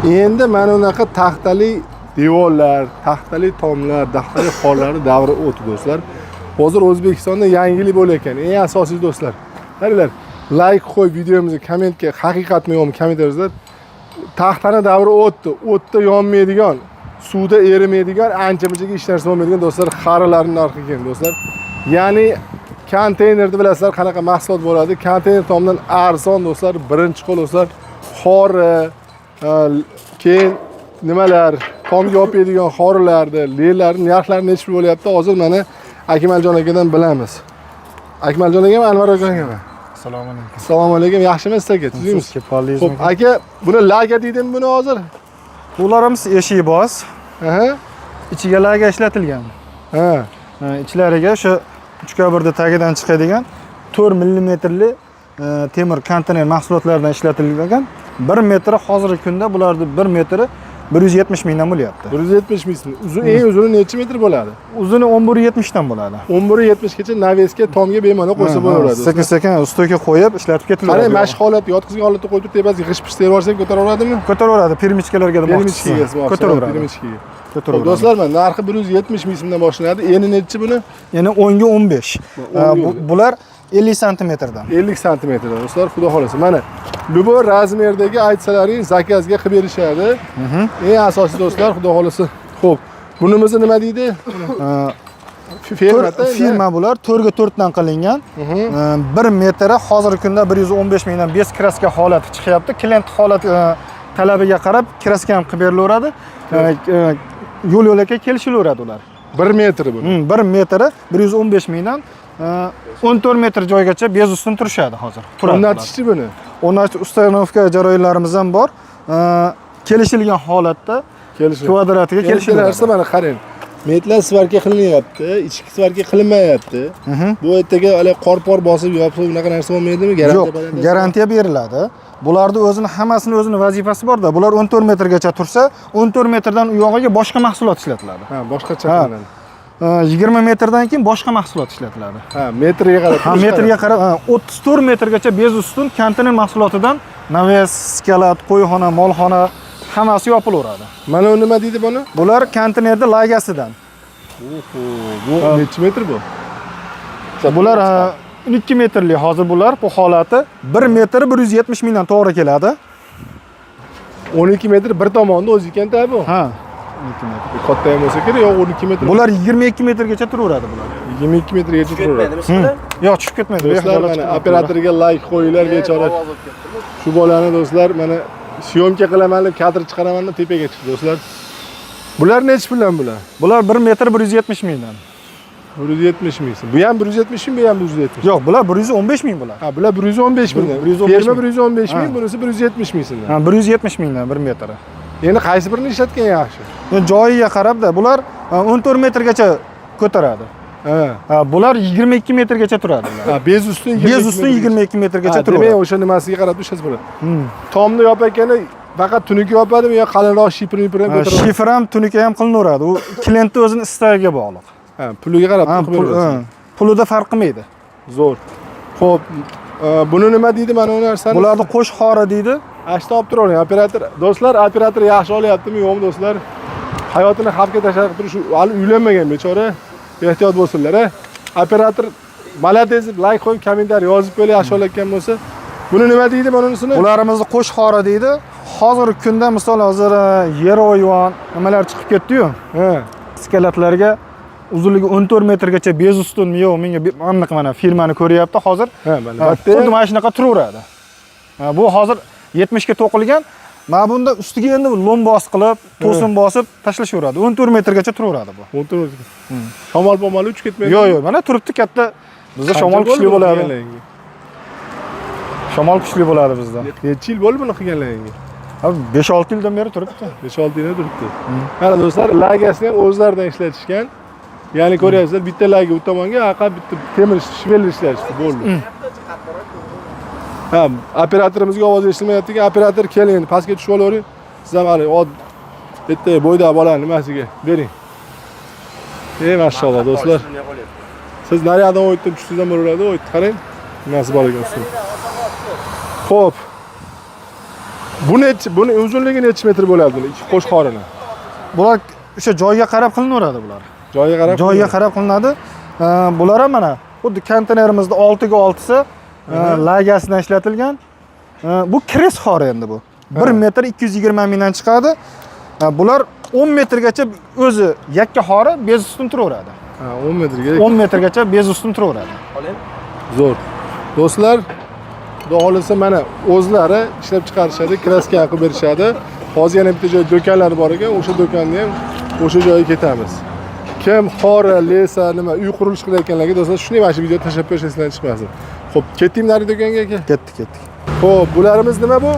Endi mana bunaqa taxtali devorlar, taxtali tomlar, taxtali xorlari davri o'tdi do'stlar. Hozir O'zbekistonda yangilik bo'layotgan. Eng asosiy do'stlar. Qaranglar, like qo'y videomizni, kommentga haqiqatmi yo'qmi kommentariyozlar. Taxtani davri o'tdi. O'tda yonmaydigan, suvda erimaydigan, ancha-muncha hech narsa bo'lmaydigan do'stlar, xarilarning narxi ekan do'stlar. Ya'ni konteynerda bilasizlar qanaqa mahsulot bo'ladi. Konteyner tomdan arzon do'stlar, birinchi qo'l do'stlar. Xor, keyin nimalar, tomga olib yeydigan xorilarni, lellarning narxlari necha bo'lyapti? Hozir mana Akmaljon akadan bilamiz. Akmaljon akami, Anvar akami. Assalomu alaykum. Assalomu alaykum. Yaxshimisiz aka? Tuzingmiz? Xo'p, aka, buni laga deydimi buni hozir? Bularimiz eshik boz. Aha. Ichiga laga ishlatilgan. Ha. Ichlariga o'sha 3/1 tagidan chiqadigan 4 mmli temir konteyner mahsulotlardan ishlatilgan. 1 metri hozirgi kunda bularning 1 metri 170 mingdan bo'lyapti. 170 ming. Eng uzuni necha metr bo'ladi? Uzuni 11.70 dan bo'ladi. 11.70 gacha naveska tomga bemalol qo'ysa bo'laveradi. Sekin-sekin ustoga qo'yib ishlatib ketilaveradi. Qarang, mashq holatda, yotqizgan holatda qo'yib turib, tepasiga g'ish-pish terib olsak ko'taraveradimi? Ko'taraveradi. Permichkalarga da Permichkaga ko'taraveradi. Permichkaga. Ko'taraveradi. Do'stlar, mana narxi 170 ming so'mdan boshlanadi. Eni nechi buni? Eni 10 ga 15. Bular 50 santimetrdan. 50 santimetrdan do'stlar, xudo xolasa. Mana любой razmerdagi aytsalaring zakazga qilib berishadi. Eng asosiy do'stlar, xudo xolasa. Xo'p, bunimizni nima deydi? Firma bular 4 ga 4 dan qilingan. 1 metri hozirgi kunda 115 mingdan bez kraska holati chiqyapti. Klient holati talabiga qarab kraska ham qilib berilaveradi. Yo'l-yo'lakay kelishilaveradi ular. 1 metri bu. 1 metri 115 mingdan 14 metr joygacha bez ustun turishadi hozir. O'rnatishchi buni. O'rnatish ustanovka jarayonlarimiz ham bor. Kelishilgan holatda kvadratiga kelishiladi. Mana qarang. Metlar svarka qilinmayapti, ichki svarka qilinmayapti. Bu yerdaga hali qor-por bosib yopsa unaqa narsa bo'lmaydimi? Yo'q, garantiya beriladi. Bularning hammasini o'zining vazifasi bor-da. Bular 14 metrgacha tursa, 14 metrdan u yog'iga boshqa mahsulot ishlatiladi. Ha, boshqacha qilinadi. 20 metrdan keyin boshqa mahsulot ishlatiladi. Ha, metriga qarab. Ha, metriga qarab 34 metrgacha bez ustun konteyner mahsulotidan naves, skalat, qo'yxona, molxona hammasi yopilaveradi. Mana u nima deydi buni? Bular konteynerda lagasidan. Bu necha metr bu? Bular 12 metrli hozir bular bu holati 1 metr 170 mingdan to'g'ri keladi. 12 metr bir tomonda o'zi ekan-da bu. Ha. 12 metr. Katta ham bo'lsa kerak, yo'q 12 metr. Bular 22 metrgacha turaveradi bular. 22 metrgacha turaveradi. Yo'q, tushib ketmaydi. Do'stlar, mana operatorga like qo'yinglar, bechora. Shu bolani do'stlar, mana syomka qilaman deb kadr chiqaraman deb tepaga chiqdi do'stlar. Bular necha puldan bular? Bular 1 metr 170 mingdan. 170 ming. Bu ham 170 ming, bu ham 170. Yo'q, bular 115 ming bular. Ha, bular 115 mingdan. Ferma 115 ming, bunisi 170 ming so'mdan. Ha, 170 mingdan 1 metr. Endi qaysi birini ishlatgan yaxshi? Endi joyiga qarab-da, bular 14 metrgacha ko'taradi. Ha, bular 22 metrgacha turadi ular. Ha, bez ustun 22 metrgacha turadi. Demak, o'sha nimasiga qarab tushasiz bular. Tomni yopayotganda faqat tunuka yopadimi yo qalinroq shifrni ko'taradi? Shifr ham, tunuka ham qilinaveradi. U klientning o'zining istagiga bog'liq. Ha, puliga qarab qilib. Pulida farq qilmaydi. Zo'r. Xo'p, buni nima deydi mana bu narsani? Bularni qo'sh xora deydi. Ashta olib turavering, operator. Do'stlar, operator yaxshi olyaptimi, yo'qmi do'stlar? Hayotini xavfga tashlab turish, hali uylanmagan bechora. Ehtiyot bo'lsinlar, Operator malades, like qo'yib, kommentariy yozib qo'ying, yaxshi olayotgan bo'lsa. Buni nima deydi bunisini? Bularimizni qo'sh xora deydi. Hozirgi kunda misol hozir yeroyon nimalar chiqib ketdi-yu. Skalatlarga uzunligi 14 metrgacha bez ustunmi yo'q, menga aniq mana firmani ko'ryapti hozir. Xuddi mana shunaqa turaveradi. Bu hozir 70 ga to'qilgan. Mana bunda ustiga endi lombos qilib, to'sin bosib tashlashaveradi. 14 metrgacha turaveradi bu. 14 metr. Shamol-pomol uchib ketmaydi. Yo'q, mana turibdi katta. Bizda shamol kuchli bo'ladi. Shamol kuchli bo'ladi bizda. Necha yil bo'ldi buni qilganlaringga? 5-6 yildan beri turibdi. 5-6 yildan turibdi. Mana do'stlar, lagasini ham o'zlaridan ishlatishgan. Ya'ni ko'ryapsizlar, bitta laga u tomonga, aqab bitta temir shvel ishlatishdi, bo'ldi. Ha, operatorimizga ovoz eshitilmayapti-ki, operator keling, endi pastga tushib olavering. Siz ham hali bitta bo'yda bolani nimasiga bering. Mashallah do'stlar. Siz naryadan o'yitib tushsizdan bo'laveradi, o'yitib qarang. Nimasi bor ekan ustida. Xo'p. Buni uzunligi necha metr bo'ladi buni? Ikki qo'sh qorini. Bular o'sha joyga qarab qilinaveradi bular. Joyiga qarab. Joyga qarab qilinadi. Bular ham mana xuddi konteynerimizda 6 ga 6si lagasidan ishlatilgan. Bu kres xori endi bu. 1 metr 220 mingdan chiqadi. Bular 10 metrgacha o'zi yakka xori bez ustun turaveradi. 10 metrga. 10 metrgacha bez ustun turaveradi. Zo'r. Do'stlar, xudo xolasa mana o'zlari ishlab chiqarishadi, kraska qilib berishadi. Hozir yana bitta joy do'konlar bor ekan, o'sha do'konni ham o'sha joyga ketamiz. Kim xora, lesa, nima uy qurilish qilayotganlarga do'stlar shuni mana shu videoni tashlab qo'yishingizdan chiqmasin. Xo'p, ketdingmi nari do'konga aka? Ketdik. Xo'p, bularimiz nima bu?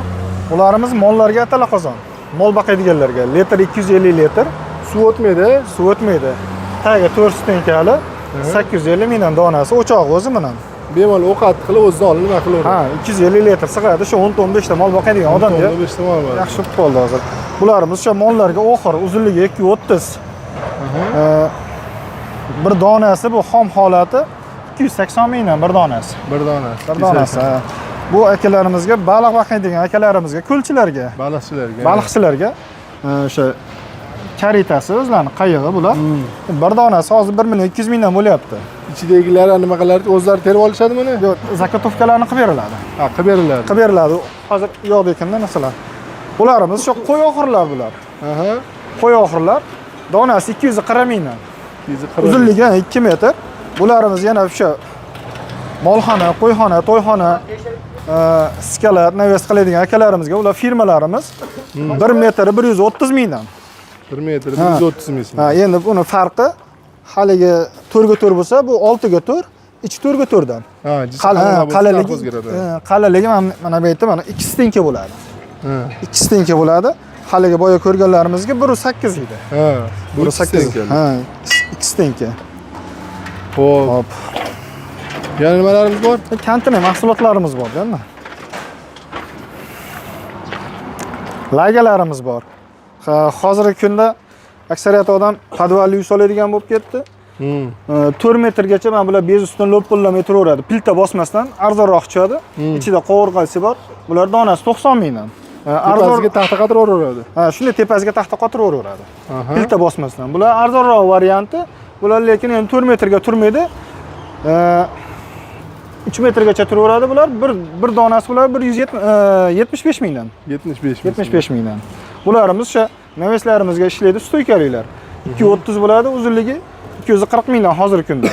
Bularimiz mollarga atala qozon. Mol boqadiganlarga litr 250 litr Suv o'tmaydi. suv o'tmaydi. Tagiga 4 stenkali 850 mingdan donasi o'choq o'zi bilan. Bemalol ovqat qilib o'zidan olib nima qilaveradi? 250 litr sig'adi. Shu 10-15 ta mol boqadigan odamga 15 ta mol bor. yaxshi bo'lib qoldi hozir. Bularimiz o'sha mollarga oxir uzunligi 230. Bir donasi bu xom holati 280 mingdan bir donasi. Bir donasi. Bir donasi. Bu akalarimizga baliq boqadigan akalarimizga, ko'lchilarga, baliqchilarga o'sha karitasi o'zlarining qayig'i bular. Bir donasi hozir 1 million 200 mingdan bo'lyapti. Ichidagilari nima qilardi? O'zlari terib olishadi buni? Yo'q, zakotovkalarni qilib beriladi. Qilib beriladi. Qilib beriladi. Hozir yo'q ekanda masalan. Bularimiz shu qo'y oxirlar bular. Qo'y oxirlar. Donasi 240 mingdan. 240. Uzunligi 2 metr. Bularimiz yana o'sha molxona, qo'yxona, to'yxona, skalat, navest qiladigan akalarimizga, ular firmalarimiz 1 metr 130 mingdan. 1 metr 130 ming. Endi buni farqi haligi 4 ga 4 bo'lsa, bu 6 ga 4, ichi 4 ga 4 dan. Qalaligi mana bu yerda mana 2 stenka bo'ladi. 2 stenka bo'ladi. Haligi boya ko'rganlarimizga 1.8 edi. 1.8. 2 stenka. Xo'p. Yana nimalarimiz bor? Kantina mahsulotlarimiz bor, endi. Lagalarimiz bor. Hozirgi kunda aksariyat odam podvalli uy soladigan bo'lib ketdi. 4 metrgacha mana bular bez ustidan lo'pillamay turaveradi. Pilta bosmasdan arzonroq chiqadi. Ichida qovurg'asi bor. Bular donasi 90 mingdan. Arzonga taxta qotiraveradi. Shunday tepasiga taxta qotiraveradi. Pilta bosmasdan. Bular arzonroq varianti. Bular lekin endi 4 metrga turmaydi. 3 metrgacha turaveradi bular. Bir donasi bular 175 mingdan. 75 mingdan. Bularimiz o'sha naveslarimizga ishlaydi, stoykaliklar. 230 bo'ladi, uzunligi 240 mingdan hozirgi kunda.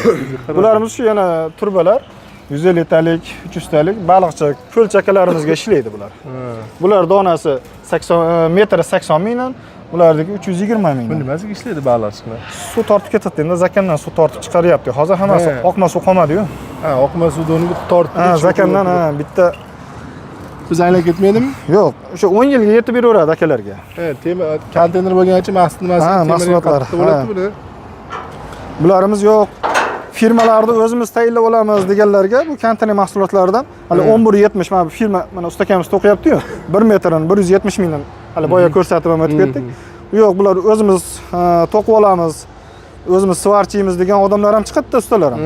Bularimiz shu yana turbalar 150 talik, 300 talik baliqchi ko'lchakalarimizga ishlaydi bular. Bular donasi 80 metr 80 mingdan, bulardagi 320 mingdan. Bu nimasiga ishlaydi baliqchilar? Suv tortib ketadi endi, zakandan suv tortib chiqaryapti. Hozir hammasi oqma suv qolmadi-yu. Oqma suvni tortib. Zakandan bitta biz aylanib ketmaydimi? Yo'q, o'sha 10 yilga yetib beraveradi akalarga. Konteyner bo'lgancha mahsulotlar bo'ladi buni. Bularimiz yo'q. Firmalarni o'zimiz tayyorlab olamiz deganlarga bu konteyner mahsulotlaridan hali 1170 mana bu firma mana ustakamiz to'qiyapti-yu. 1 metrini 170 mingdan hali boya ko'rsatib o'tib ketdik. Yo'q, bular o'zimiz to'qib olamiz, o'zimiz svarchiymiz degan odamlar ham chiqadi-da, ustalar ham.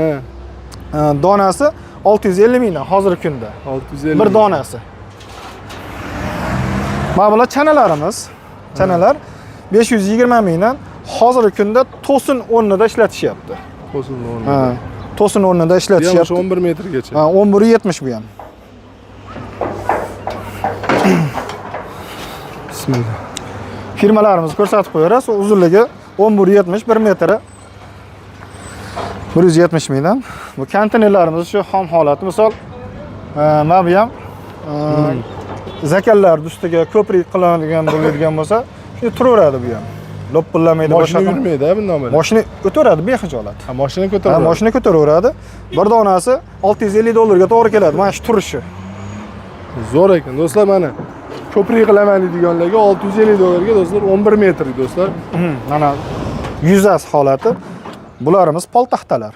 Donasi 650 mingdan hozirgi kunda. 650. Bir donasi. Mana bular chanalarimiz. Chanalar 520 mingdan hozirgi kunda to'sin o'rnida ishlatishyapti. To'sin o'rnida ishlatishyapti. 11 metrgacha. 11.70 bu ham. Bismillah. Firmalarimiz ko'rsatib qo'yamiz. Uzunligi 11.70, 1 metri 170 mingdan. Bu konteynerlarimiz shu xom holati. Misol, mana bu ham zakallar ustiga ko'prik qiladigan bo'ladigan bo'lsa, shu turaveradi bu ham. Lo'ppillamaydi, boshqa yurmaydi, bundan bilan. Mashina o'taveradi behijolat. Mashina ko'taraveradi. Mashina ko'taraveradi. Bir donasi 650 dollarga to'g'ri keladi. Mana shu turishi. Zo'r ekan, do'stlar, mana ko'prik qilaman deganlarga 650 dollarga do'stlar 11 metr do'stlar. Mana yuzasi holati. Bularimiz poltaxtalar.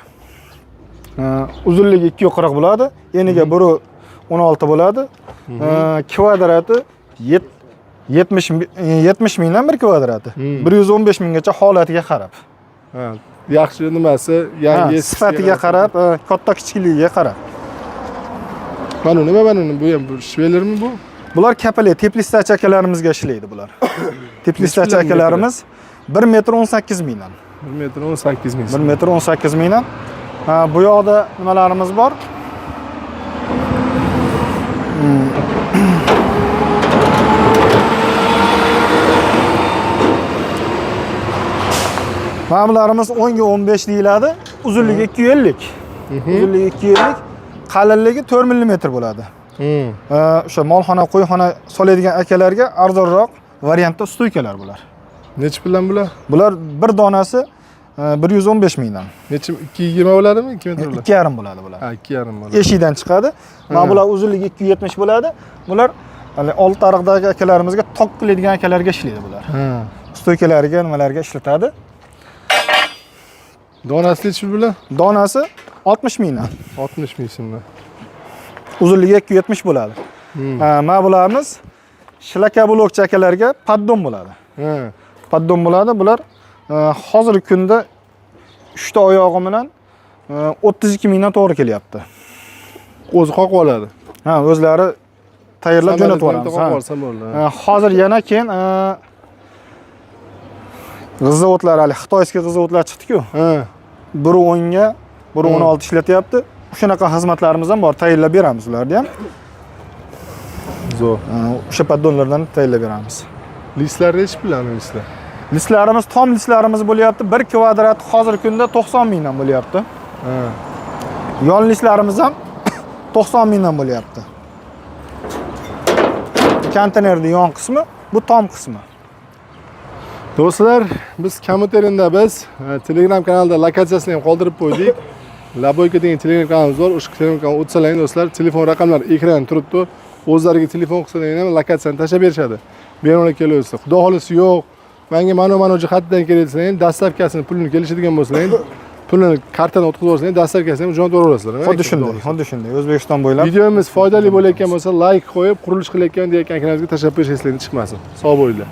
Uzunligi 2.40 bo'ladi, eniga 1.16 bo'ladi. Kvadrati 70 mingdan bir kvadrati. 115 minggacha holatiga qarab. Yaxshi nimasi, yangi sifatiga qarab, katta kichikligiga qarab. Mana nima bu ham shvelermi bu? Bular kapali, teplistach akalarimizga ishlaydi bular. Teplistach akalarimiz 1 metr 18 mingdan. 1 metr 18 ming. 1 metr 18 mingdan. Bu yoqda nimalarimiz bor? Mana bularimiz 10 ga 15 deyiladi. Uzunligi 250. Uzunligi 250, qalinligi 4 mm bo'ladi. O'sha molxona, qo'yxona soladigan akalarga arzonroq variantda stoykalar bular. Necha puldan bular? Bular bir donasi 115 mingdan. Necha 220 bo'ladimi? 2 metr bo'ladi. 2,5 bo'ladi bular. Ha, 2,5 bo'ladi. Eshikdan chiqadi. Mana bular uzunligi 270 bo'ladi. Bular hali old tariqdagi akalarimizga tok qiladigan akalarga ishlaydi bular. Stoykalariga, nimalarga ishlatadi. Donasi necha pul bular? Donasi 60 mingdan. 60 ming so'mdan. Uzunligi 270 bo'ladi. Mana bularimiz shlaka blokchi akalarga paddon bo'ladi. Paddon bo'ladi. Bular hozirgi kunda 3 ta oyog'i bilan 32 mingdan to'g'ri kelyapti. O'zi qoqib oladi. Ha, o'zlari tayyorlab jo'natib olamiz. Hozir yana keyin g'izzavodlar, hali xitoyskiy g'izzavodlar chiqdi-ku. Biri 10 ga, biri 16 ishlatyapti. Shunaqa xizmatlarimiz ham bor, tayyorlab beramiz ularni ham. Zo'r. O'sha paddonlardan tayyorlab beramiz. Listlar necha puldan listlar? Listlarimiz, tom listlarimiz bo'lyapti. 1 kvadrat hozirgi kunda 90 mingdan bo'lyapti. Yon listlarimiz ham 90 mingdan bo'lyapti. Konteynerning yon qismi, bu tom qismi. Do'stlar, biz Kamuterinda Telegram kanalda lokatsiyasini ham qoldirib qo'ydik. Laboyka degan Telegram kanalimiz bor. O'sha Telegram kanalga o'tsalaring do'stlar, telefon raqamlari ekranda turibdi. O'zlariga telefon qilsalaring ham lokatsiyani tashlab berishadi. Bemalol kelaversa. Xudo xolisi yo'q. Menga mana jihatdan kerak desalaring, dastavkasini pulini kelishadigan bo'lsalaring, pulini kartadan o'tkazib olsalaring, dastavkasini ham jo'natib yuborasizlar. Xuddi shunday. O'zbekiston bo'ylab. Videomiz foydali bo'layotgan bo'lsa, like qo'yib, qurilish qilayotgan degan akalarga tashlab qo'yishingiz chiqmasin. Sog' bo'linglar.